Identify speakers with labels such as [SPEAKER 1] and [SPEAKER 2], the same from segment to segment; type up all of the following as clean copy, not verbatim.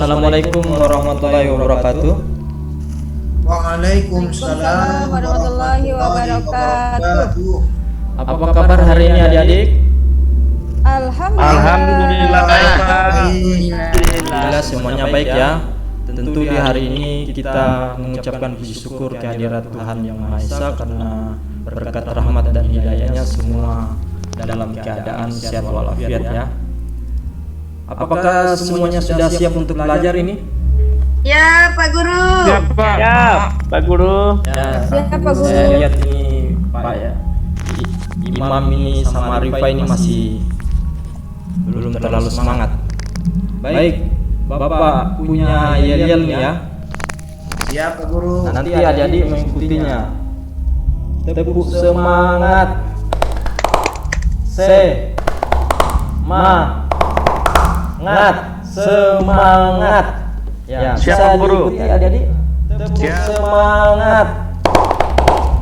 [SPEAKER 1] Assalamualaikum warahmatullahi wabarakatuh.
[SPEAKER 2] Waalaikumsalam warahmatullahi wabarakatuh.
[SPEAKER 1] Apa kabar hari ini adik-adik?
[SPEAKER 2] Alhamdulillah
[SPEAKER 3] baik, Pak.
[SPEAKER 1] Alhamdulillah semuanya baik ya. Tentu di hari ini kita mengucapkan puji syukur kehadirat Tuhan Yang Maha Esa karena berkat rahmat dan hidayahnya semua dalam keadaan sehat walafiat ya. Apakah semuanya sudah siap untuk belajar ini?
[SPEAKER 2] Ya Pak Guru.
[SPEAKER 3] Siap, Pak. Siap, Pak Guru.
[SPEAKER 1] Ya,
[SPEAKER 2] Siap, Pak Guru.
[SPEAKER 1] saya lihat ini Pak ya, Imam ini sama Rifa ini masih belum terlalu semangat. Baik, Bapak punya yel-yel nih ya.
[SPEAKER 4] Siap Pak Guru.
[SPEAKER 1] Nah, nanti adik-adik mengikutinya. Tepuk semangat. Semangat. Semangat. Ya,
[SPEAKER 3] Siap,
[SPEAKER 1] bisa
[SPEAKER 3] Pak Guru.
[SPEAKER 1] diikuti adik-adik. Tepuk
[SPEAKER 3] Siap.
[SPEAKER 1] semangat.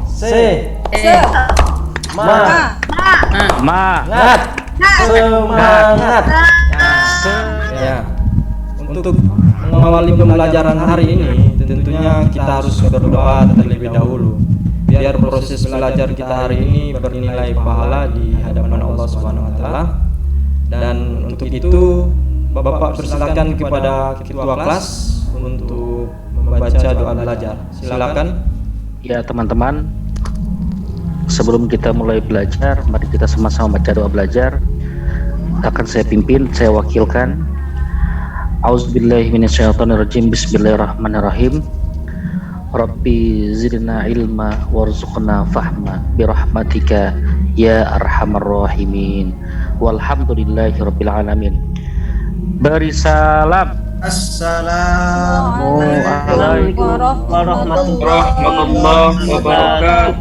[SPEAKER 1] Semangat.
[SPEAKER 3] Semangat.
[SPEAKER 1] Semangat. Ya. Untuk mengawali pembelajaran hari ini, tentunya kita harus berdoa terlebih dahulu, biar proses belajar kita hari ini bernilai pahala di hadapan Allah Subhanahu wa taala. Dan untuk itu, Bapak persilakan kepada ketua kelas untuk membaca doa belajar. Silakan.
[SPEAKER 3] Ya, teman-teman. Sebelum kita mulai belajar, mari kita sama-sama baca doa belajar. Akan saya pimpin, saya wakilkan. Auzubillahi minasyaitonirrajim. Bismillahirrahmanirrahim. Rabbi zidna ilma warzuqna fahma birahmatika ya arhamar rahimin. Walhamdulillahirabbil alamin. Beri salam.
[SPEAKER 4] Assalamualaikum
[SPEAKER 2] warahmatullahi wabarakatuh.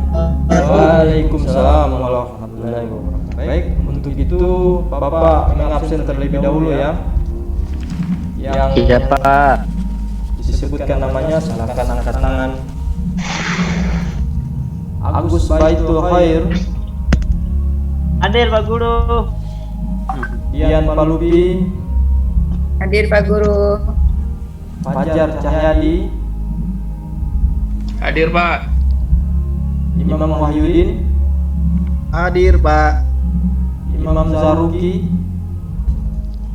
[SPEAKER 1] Waalaikumsalam warahmatullahi wabarakatuh. Baik, untuk itu Bapak mengabsen terlebih dahulu ya. Yang
[SPEAKER 3] Iya, Pak.
[SPEAKER 1] disebutkan namanya silakan angkat tangan. Agus Baitul Khair,
[SPEAKER 5] Hadir Pak Guru.
[SPEAKER 1] Dian Palupi,
[SPEAKER 2] Hadir Pak Guru.
[SPEAKER 1] Fajar Cahyadi,
[SPEAKER 6] Hadir Pak.
[SPEAKER 1] Imam Wahyudin,
[SPEAKER 4] Hadir Pak.
[SPEAKER 1] Imam Zaruki,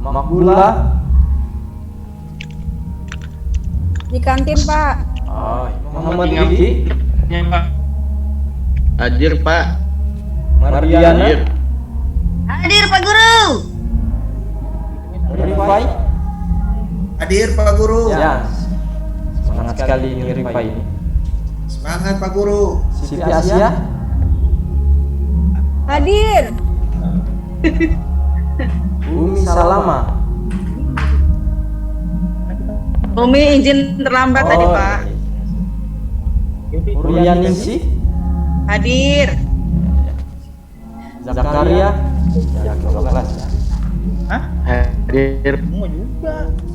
[SPEAKER 1] Makbula,
[SPEAKER 2] Di kantin Pak.
[SPEAKER 1] Muhammad Riki,
[SPEAKER 6] Ya, Pak.
[SPEAKER 4] Hadir Pak.
[SPEAKER 1] Mardiana,
[SPEAKER 2] Hadir Pak Guru.
[SPEAKER 1] Rifai.
[SPEAKER 4] Hadir Pak Guru.
[SPEAKER 1] Ya, semangat sekali ini Rifai ini.
[SPEAKER 4] Semangat Pak Guru.
[SPEAKER 1] Siti Asia,
[SPEAKER 2] Hadir.
[SPEAKER 1] Umi Salama.
[SPEAKER 2] Umi izin terlambat tadi Pak.
[SPEAKER 1] Urianingsi,
[SPEAKER 2] Hadir.
[SPEAKER 1] Zakaria, ya ketua kelas ya.
[SPEAKER 3] Hadir.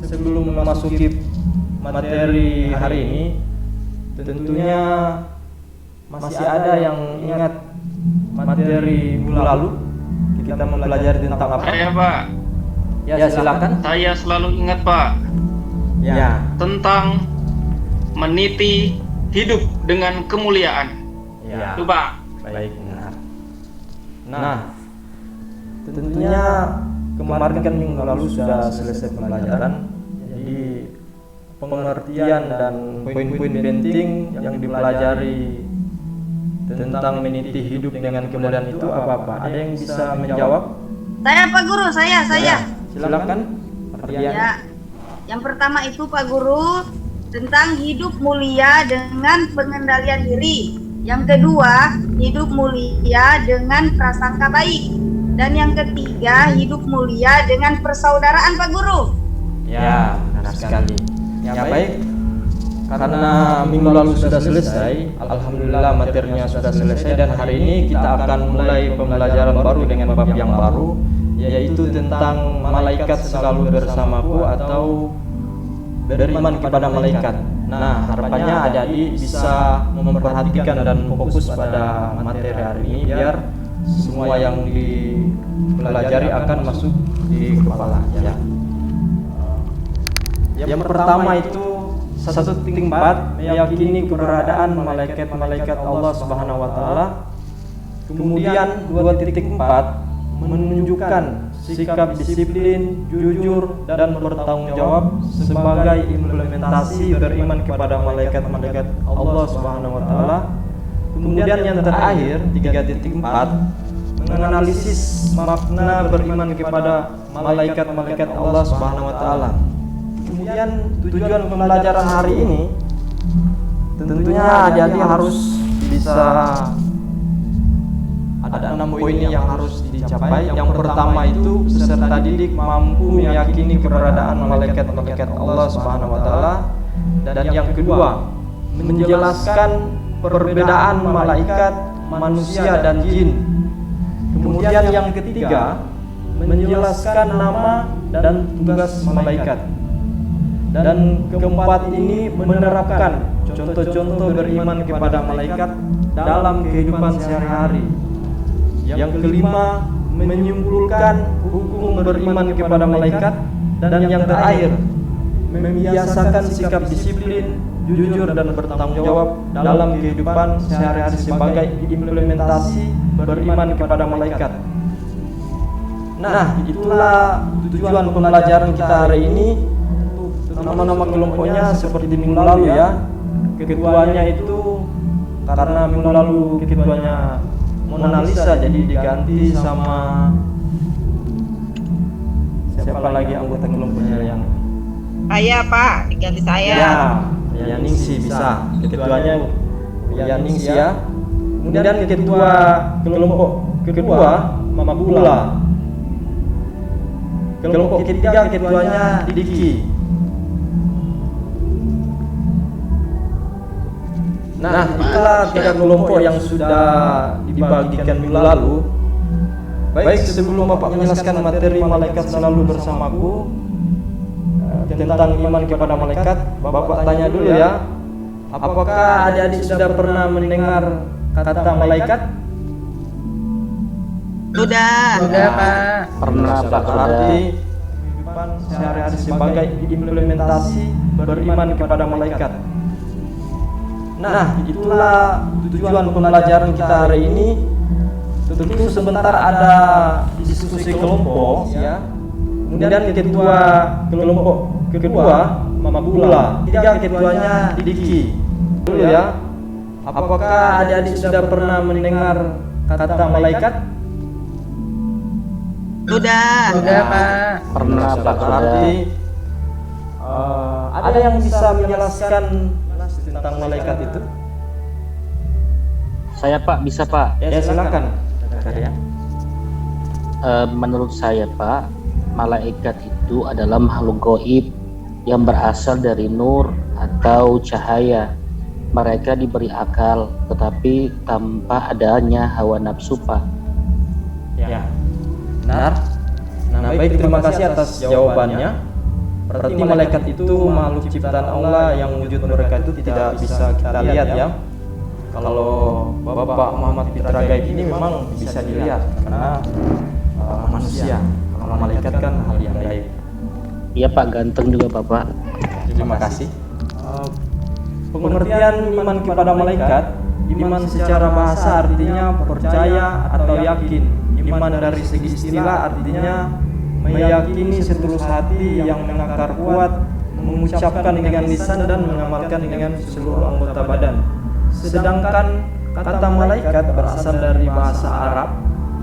[SPEAKER 1] Sebelum memasuki materi hari ini, tentunya masih ada yang ingat materi minggu lalu kita mempelajari tentang apa?
[SPEAKER 6] Saya Pak.
[SPEAKER 1] Ya silakan.
[SPEAKER 6] Saya selalu ingat Pak
[SPEAKER 1] Ya.
[SPEAKER 6] tentang meniti hidup dengan kemuliaan.
[SPEAKER 1] Ya.
[SPEAKER 6] Itu Pak.
[SPEAKER 1] Baik, benar. Nah, tentunya kemarin kan minggu lalu sudah selesai pembelajaran. Jadi pengertian dan poin-poin penting yang dipelajari tentang meniti hidup dengan kemuliaan itu apa-apa? Ada yang bisa menjawab?
[SPEAKER 2] Saya Pak Guru, saya.
[SPEAKER 1] Silakan. Ardian.
[SPEAKER 2] Ya. Yang pertama itu Pak Guru tentang hidup mulia dengan pengendalian diri. Yang kedua, hidup mulia dengan prasangka baik. Dan yang ketiga, hidup mulia dengan persaudaraan Pak Guru.
[SPEAKER 1] Ya, benar sekali. Ya baik. Karena minggu lalu sudah selesai, alhamdulillah materinya sudah selesai dan hari ini kita akan mulai pembelajaran baru dengan bab yang baru, yaitu tentang malaikat selalu bersamaku atau beriman kepada malaikat. Nah, harapannya adik-adik bisa memperhatikan dan fokus pada materi hari ini biar semua yang dipelajari akan masuk di kepala ya. Yang pertama itu 1.4 meyakini keberadaan malaikat-malaikat Allah Subhanahu wa taala. Kemudian 2.4 menunjukkan sikap disiplin, jujur dan bertanggung jawab sebagai implementasi beriman kepada malaikat-malaikat Allah Subhanahu wa taala. Kemudian yang terakhir 3.4 menganalisis makna beriman kepada malaikat-malaikat Allah Subhanahu wa taala. Kemudian tujuan pembelajaran hari ini tentunya jadi harus bisa ada 6 poin yang harus dicapai. Yang pertama itu peserta didik mampu meyakini keberadaan malaikat-malaikat Allah Subhanahu wa taala, dan yang kedua menjelaskan perbedaan malaikat, manusia dan jin. Kemudian yang ketiga menjelaskan nama dan tugas malaikat. Dan keempat ini menerapkan contoh-contoh beriman kepada malaikat dalam kehidupan sehari-hari. Yang kelima menyimpulkan hukum beriman kepada malaikat. Dan yang terakhir membiasakan sikap disiplin, jujur dan bertanggung jawab dalam kehidupan sehari-hari sebagai implementasi beriman kepada malaikat. Nah, itulah tujuan pembelajaran kita hari ini. Nama-nama kelompoknya seperti minggu lalu ya. Ketuanya itu karena minggu lalu ketuanya Mona Lisa jadi diganti sama siapa lagi anggota kelompoknya yang
[SPEAKER 7] Saya Pak, diganti saya.
[SPEAKER 1] Ya Ningsi bisa. Ketuanya ya Ningsi ya. Kemudian ketua kelompok kedua Mama Bula. Kelompok ketiga ketuanya Diki. Nah, itulah 3 kelompok yang sudah dibagikan minggu lalu. Baik, sebelum Bapak menjelaskan materi malaikat selalu bersamaku tentang iman kepada malaikat, Bapak tanya dulu ya. Apakah adik-adik sudah pernah mendengar kata malaikat?
[SPEAKER 7] Sudah Pak.
[SPEAKER 3] Pernah Pak,
[SPEAKER 1] Berarti kehidupan sehari-hari sebagai implementasi beriman kepada malaikat. Nah, itulah tujuan pembelajaran kita hari ini. Tentu sebentar ada diskusi kelompok ya. Kemudian ketua kelompok kedua Mama Bula, 3 ketuanya Diki. Dulu ya. Apakah adik-adik sudah pernah mendengar kata malaikat?
[SPEAKER 7] Sudah Pak.
[SPEAKER 3] Pernah Pak,
[SPEAKER 1] Berarti ada yang bisa menjelaskan tentang malaikat itu?
[SPEAKER 3] Saya Pak, bisa Pak.
[SPEAKER 1] Ya silakan. Ya.
[SPEAKER 3] Menurut saya Pak, malaikat itu adalah makhluk gaib yang berasal dari nur atau cahaya. Mereka diberi akal, tetapi tanpa adanya hawa nafsu Pak.
[SPEAKER 1] Ya. Benar. Nah, baik, terima kasih atas jawabannya. Berarti malaikat itu makhluk ciptaan Allah yang wujud mereka itu tidak bisa kita lihat ya. Kalau Bapak Muhammad Fitra Gaib ini memang bisa dilihat karena manusia. Kalau malaikat kan hal yang gaib.
[SPEAKER 3] Iya Pak, ganteng juga Bapak.
[SPEAKER 1] Terima kasih. Pengertian iman kepada malaikat, iman secara bahasa artinya percaya atau yakin. Iman dari segi istilah artinya meyakini setulus hati yang mengakar kuat, mengucapkan dengan lisan dan mengamalkan dengan seluruh anggota badan. Sedangkan kata malaikat berasal dari bahasa Arab,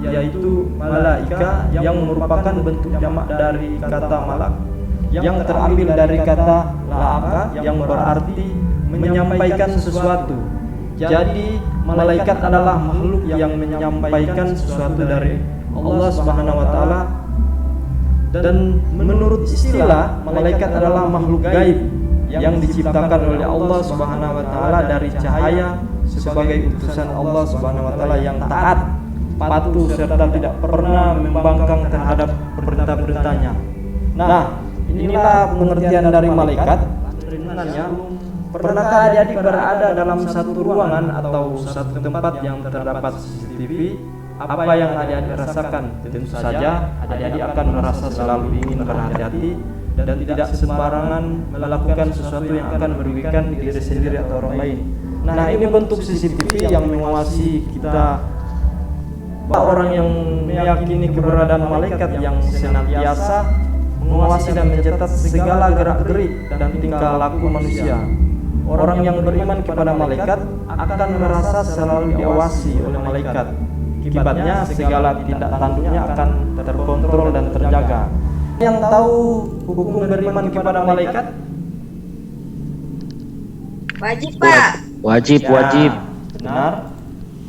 [SPEAKER 1] yaitu malaika, yang merupakan bentuk jamak dari kata malak, yang terambil dari kata la'aka yang berarti menyampaikan sesuatu. Jadi malaikat adalah makhluk yang menyampaikan sesuatu dari Allah Subhanahu wa taala. Dan menurut istilah, malaikat adalah makhluk gaib yang diciptakan oleh Allah Subhanahu wa taala dari cahaya sebagai utusan Allah Subhanahu wa taala yang taat, patuh serta tidak pernah membangkang terhadap perintah-perintahnya. Nah, inilah pengertian dari malaikat. Ringannya, pernahkah adik berada dalam satu ruangan atau satu tempat yang terdapat CCTV apa yang adik-adik rasakan. Tentu saja adik-adik akan merasa selalu ingin berhati-hati dan tidak sembarangan melakukan sesuatu yang akan merugikan diri sendiri atau orang lain. Nah, ini bentuk CCTV yang mengawasi kita, orang yang meyakini keberadaan malaikat yang senantiasa mengawasi dan mencatat segala gerak-gerik dan tingkah laku manusia. Orang yang beriman kepada malaikat akan merasa selalu diawasi oleh malaikat. Akibatnya segala tindak tanduknya akan terkontrol dan terjaga. Yang tahu hukum beriman kepada malaikat?
[SPEAKER 2] Wajib, Pak.
[SPEAKER 3] Wajib,
[SPEAKER 1] Ya,
[SPEAKER 3] wajib.
[SPEAKER 1] Benar.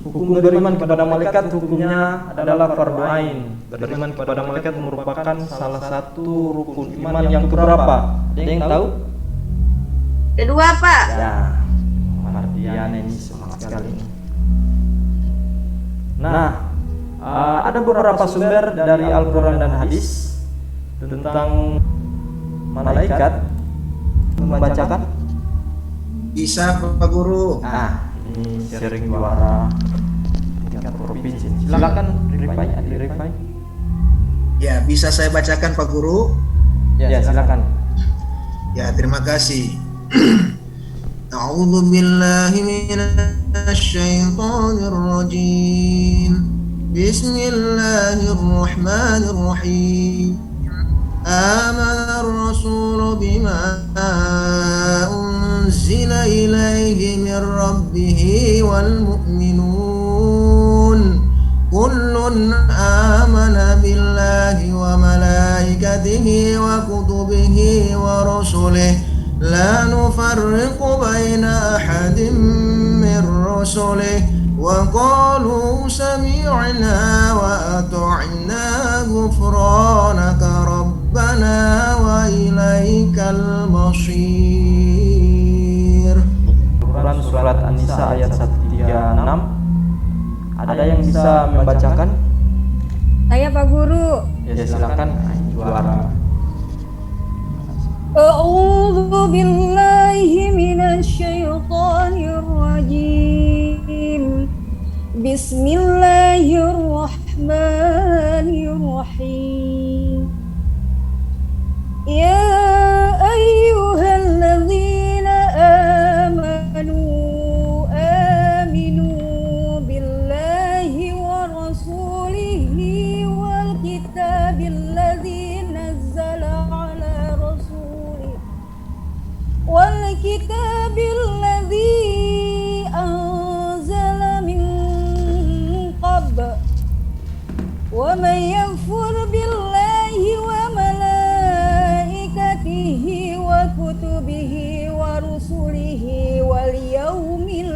[SPEAKER 1] Hukum beriman kepada malaikat hukumnya adalah fardu ain. Beriman kepada malaikat merupakan salah satu rukun iman yang keberapa? Ada yang tahu?
[SPEAKER 2] Kedua, Pak.
[SPEAKER 1] Ya, Mardiana ini semangat sekali. Nah, ada beberapa sumber dari Al-Quran dan hadis tentang malaikat. Membacakan?
[SPEAKER 4] Bisa Pak Guru.
[SPEAKER 1] Nah, ini sering juara tingkat provinsi. Silakan direview.
[SPEAKER 4] Ya, bisa saya bacakan Pak Guru?
[SPEAKER 1] Ya, silakan.
[SPEAKER 4] Ya, terima kasih. A'udzu billahi minasy syaithanir rajim. Bismillahirrahmanirrahim. Amana ar-rasulu bima unzila ilaihi min rabbih wal mu'minun. Kullun amana billahi wa malaikatihi wa kutubihi wa rusulihi la nufarriqu baina ahadin min rusulihi wa qalu sami'na wa ata'na ghufranaka rabbana wa ilaikal masir.
[SPEAKER 1] Quran surat An-Nisa ayat 136. Ada yang bisa membacakan?
[SPEAKER 8] Saya Pak Guru.
[SPEAKER 1] Ya, silakan. Juara.
[SPEAKER 8] A'udzu billahi minasy syaithanir rajim. Bismillahirrahmanirrahim. Ya ayyuhalladzina amanu aminu billahi wa rasulihi wal kitabil ladzi nazzala ala rasulih wal kitabil ladzi anzala min qabl wa man yakfur billahi wa malaikatihi wa kutubihi wa rusulihi wal yaumil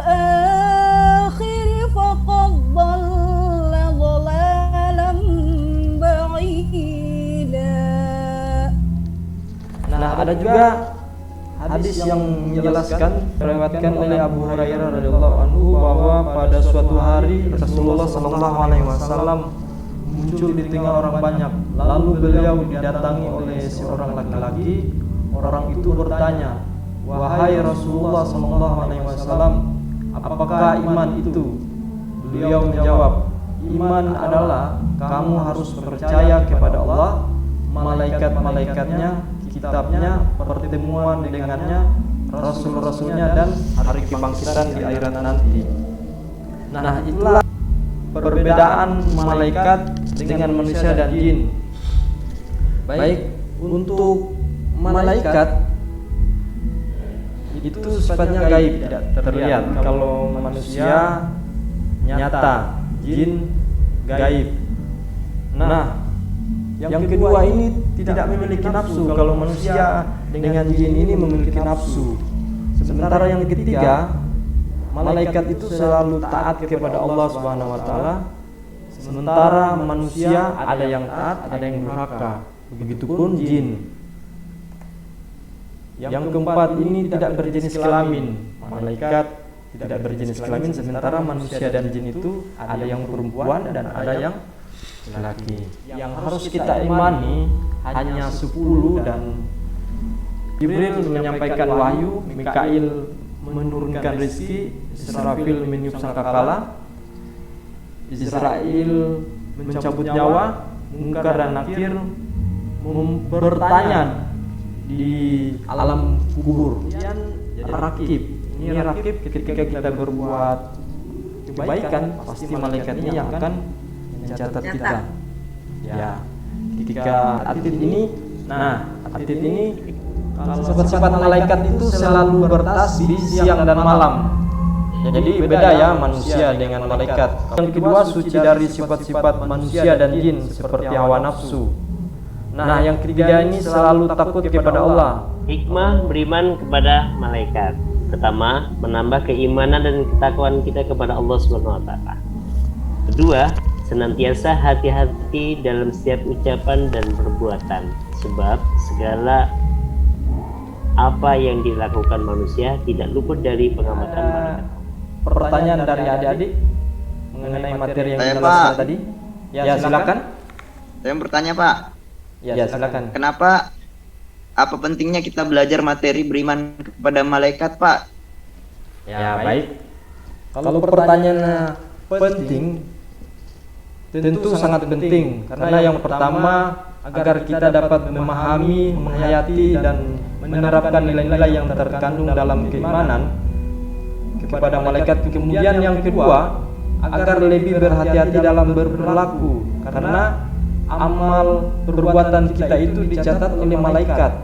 [SPEAKER 8] akhir faqad dhalla dhalalan ba'ida.
[SPEAKER 1] Nah, ada juga hadis yang menjelaskan diriwayatkan oleh Abu Hurairah radhiyallahu anhu bahwa pada suatu hari Rasulullah sallallahu alaihi wasallam muncul di tengah orang banyak. Lalu beliau didatangi oleh seorang laki-laki. Orang itu bertanya, "Wahai Rasulullah sallallahu alaihi wasallam, apakah iman itu?" Beliau menjawab, "Iman adalah kamu harus percaya kepada Allah, malaikat-malaikatnya, kitabnya, pertemuan dengannya, rasul-rasulnya, dan hari kebangkitan di akhirat nanti." Nah, itulah perbedaan malaikat dengan manusia dan jin. Baik, untuk malaikat itu sifatnya gaib, tidak terlihat. Kalau manusia nyata, jin gaib. Nah, yang kedua ini tidak memiliki nafsu. Kalau manusia dengan jin ini memiliki nafsu. Sementara yang ketiga, malaikat itu selalu taat kepada Allah Subhanahu wa taala. Sementara manusia ada yang taat, ada yang durhaka. Begitupun jin. Yang keempat ini tidak berjenis kelamin. Malaikat tidak berjenis kelamin, sementara manusia dan jin itu ada yang perempuan dan ada yang laki. Yang harus kita imani hanya 10, dan Jibril menyampaikan wahyu, Mikail menurunkan rezeki, Israfil meniup sangkakala, Israel mencabut nyawa, Munkar dan Nakir bertanya di alam kubur. Kemudian Rakib, ini Rakib ketika kita berbuat kebaikan, pasti malaikat ini yang akan mencatat kita. Ya, ketika atid ini, atid ini sifat-sifat malaikat itu selalu bertasbih siang dan malam. Jadi beda ya manusia dengan malaikat. Yang kedua, suci dari sifat-sifat manusia dan jin seperti hawa nafsu. Nah, yang ketiga ini selalu takut kepada Allah.
[SPEAKER 5] Hikmah beriman kepada malaikat. Pertama, menambah keimanan dan ketakwaan kita kepada Allah Subhanahu wa taala. Kedua, senantiasa hati-hati dalam setiap ucapan dan perbuatan, sebab segala apa yang dilakukan manusia tidak luput dari pengamatan malaikat.
[SPEAKER 1] Pertanyaan dari adik-adik mengenai materi yang dijelaskan tadi. Ya, silakan.
[SPEAKER 9] Saya bertanya, Pak.
[SPEAKER 1] Ya, silakan.
[SPEAKER 9] Kenapa, apa pentingnya kita belajar materi beriman kepada malaikat, Pak?
[SPEAKER 1] Ya, baik. Kalau pertanyaannya penting, tentu sangat penting. Karena yang pertama, agar kita dapat memahami, menghayati, dan menerapkan nilai-nilai yang terkandung dalam keimanan kepada malaikat. Kemudian yang kedua, agar lebih berhati-hati dalam berperilaku, karena amal perbuatan kita itu dicatat oleh malaikat.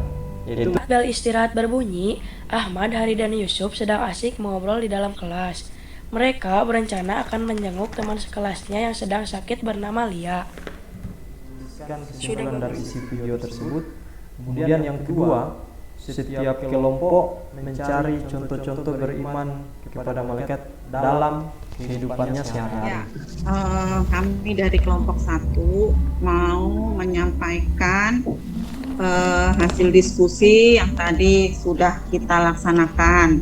[SPEAKER 1] Yaitu
[SPEAKER 10] bel istirahat berbunyi, Ahmad, Hari, dan Yusuf sedang asik mengobrol di dalam kelas. Mereka berencana akan menjenguk teman sekelasnya yang sedang sakit bernama Lia.
[SPEAKER 1] Kesimpulan dari isi video tersebut. Kemudian yang kedua, setiap kelompok mencari contoh-contoh beriman kepada malaikat dalam kehidupannya sehari-hari.
[SPEAKER 7] Kami dari kelompok 1 mau menyampaikan hasil diskusi yang tadi sudah kita laksanakan.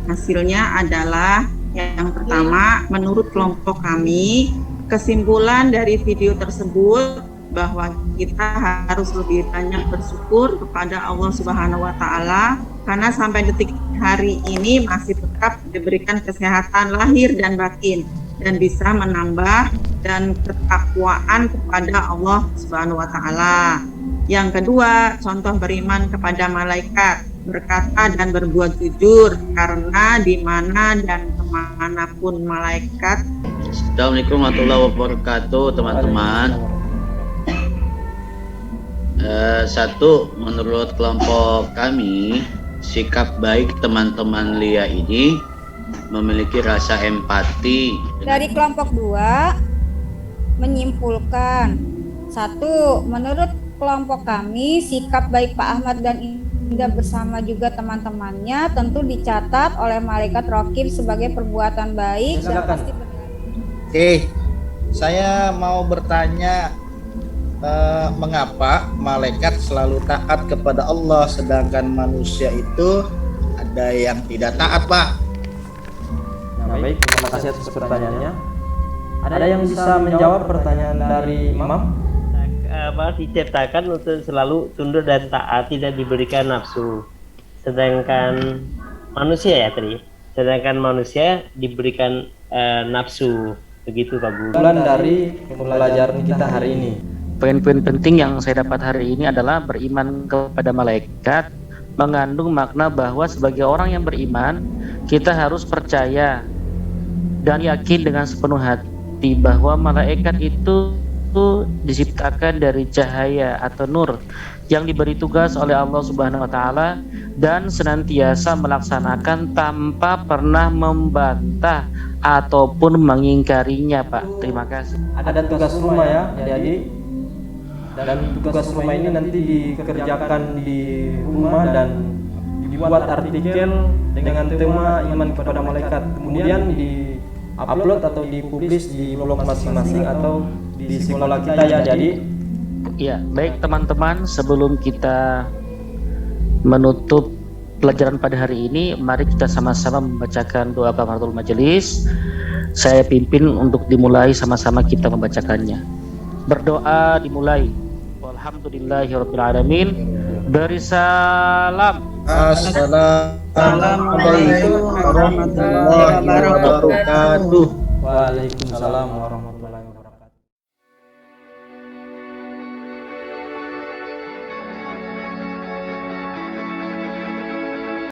[SPEAKER 7] Hasilnya adalah yang pertama, menurut kelompok kami, kesimpulan dari video tersebut bahwa kita harus lebih banyak bersyukur kepada Allah Subhanahu wa taala karena sampai detik hari ini masih tetap diberikan kesehatan lahir dan batin dan bisa menambah dan ketakwaan kepada Allah Subhanahu wa taala. Yang kedua, contoh beriman kepada malaikat, berkata dan berbuat jujur, karena di mana dan kemanapun malaikat.
[SPEAKER 11] Assalamualaikum warahmatullahi wabarakatuh, teman-teman. Satu, menurut kelompok kami, sikap baik teman-teman Lia ini memiliki rasa empati.
[SPEAKER 8] Dari kelompok 2 menyimpulkan, 1, menurut kelompok kami sikap baik Pak Ahmad dan Indah bersama juga teman-temannya tentu dicatat oleh malaikat Raqib sebagai perbuatan baik dan pasti benar.
[SPEAKER 12] Oke, saya mau bertanya, mengapa malaikat selalu taat kepada Allah sedangkan manusia itu ada yang tidak taat, Pak?
[SPEAKER 1] Nah, baik, terima kasih atas pertanyaannya. Ada yang bisa menjawab pertanyaan dari Imam?
[SPEAKER 5] Diciptakan untuk selalu tunduk dan taat, tidak diberikan nafsu. Sedangkan manusia sedangkan manusia diberikan nafsu. Begitu Pak Guru.
[SPEAKER 1] Dari pembelajaran kita hari ini.
[SPEAKER 3] Poin-poin penting yang saya dapat hari ini adalah beriman kepada malaikat mengandung makna bahwa sebagai orang yang beriman kita harus percaya dan yakin dengan sepenuh hati bahwa malaikat itu diciptakan dari cahaya atau nur yang diberi tugas oleh Allah Subhanahu wa taala dan senantiasa melaksanakan tanpa pernah membantah ataupun mengingkarinya, Pak. Terima kasih.
[SPEAKER 1] Ada tugas rumah ya, adik-adik. Dan tugas rumah ini nanti dikerjakan di rumah dan dibuat artikel dengan tema iman kepada malaikat. Kemudian di-upload atau dipublish di blog masing-masing atau di sekolah kita ya, jadi.
[SPEAKER 3] Ya, baik teman-teman, sebelum kita menutup pelajaran pada hari ini, mari kita sama-sama membacakan doa kafaratul majelis. Saya pimpin untuk dimulai, sama-sama kita membacakannya. Berdoa dimulai. Alhamdulillahirabbil alamin. Beri salam
[SPEAKER 12] Assalamualaikum warahmatullahi wabarakatuh.
[SPEAKER 1] Waalaikumsalam warahmatullahi